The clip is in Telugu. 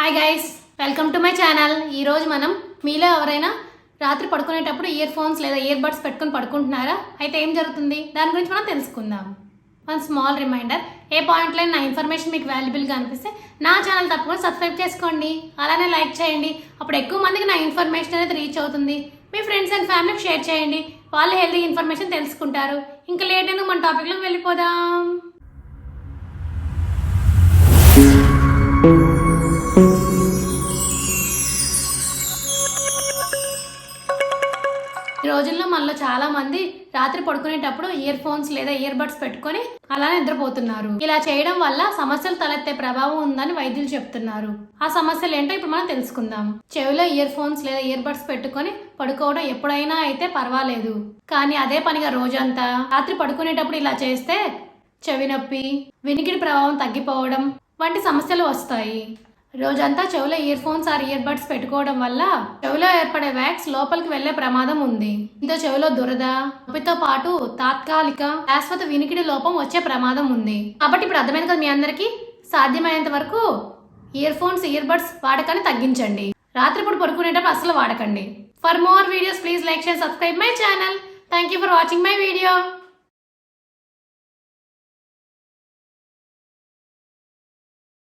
Hi guys, welcome to my channel. ఈరోజు మనం మీలో ఎవరైనా రాత్రి పడుకునేటప్పుడు ఇయర్ ఫోన్స్ లేదా ఇయర్ బడ్స్ పెట్టుకుని పడుకుంటున్నారా? అయితే ఏం జరుగుతుంది దాని గురించి మనం తెలుసుకుందాం. వన్ స్మాల్ రిమైండర్, ఏ పాయింట్లో నా ఇన్ఫర్మేషన్ మీకు వాల్యుబుల్గా అనిపిస్తే నా ఛానల్ తప్పకుండా సబ్స్క్రైబ్ చేసుకోండి, అలానే లైక్ చేయండి. అప్పుడు ఎక్కువ మందికి నా ఇన్ఫర్మేషన్ అనేది రీచ్ అవుతుంది. మీ ఫ్రెండ్స్ అండ్ ఫ్యామిలీకి షేర్ చేయండి, వాళ్ళు హెల్తీ ఇన్ఫర్మేషన్ తెలుసుకుంటారు. ఇంకా లేట్ అయినా మన టాపిక్లోకి వెళ్ళిపోదాం. ఈ రోజుల్లో మనలో చాలా మంది రాత్రి పడుకునేటప్పుడు ఇయర్ ఫోన్స్ లేదా ఇయర్ బడ్స్ పెట్టుకొని అలానే నిద్రపోతున్నారు. ఇలా చేయడం వల్ల సమస్యలు తలెత్తే ప్రభావం ఉందని వైద్యులు చెప్తున్నారు. ఆ సమస్యలు ఏంటో ఇప్పుడు మనం తెలుసుకుందాం. చెవిలో ఇయర్ ఫోన్స్ లేదా ఇయర్ బడ్స్ పెట్టుకొని పడుకోవడం ఎప్పుడైనా అయితే పర్వాలేదు, కానీ అదే పనిగా రోజంతా రాత్రి పడుకునేటప్పుడు ఇలా చేస్తే చెవి నొప్పి, వినికిడి ప్రభావం తగ్గిపోవడం వంటి సమస్యలు వస్తాయి. రోజంతా చెవిలో earphones or earbuds పెట్టుకోవడం వల్ల చెవిలో ఏర్పడే వ్యాక్స్ లోపలికి వెళ్లే ప్రమాదం ఉంది. దీంతో చెవిలో దురద, నొప్పితో పాటు తాత్కాలిక శాశ్వత వినికిడి లోపం వచ్చే ప్రమాదం ఉంది. కాబట్టి ఇప్పుడు అర్థమైంది కదా మీ అందరికీ, సాధ్యమైనంత వరకు ఇయర్ ఫోన్స్ ఇయర్ బడ్స్ వాడకాన్ని తగ్గించండి. రాత్రిపూట పడుకునేటప్పుడు అసలు వాడకండి. For more videos please like share subscribe my channel. Thank you for watching my video.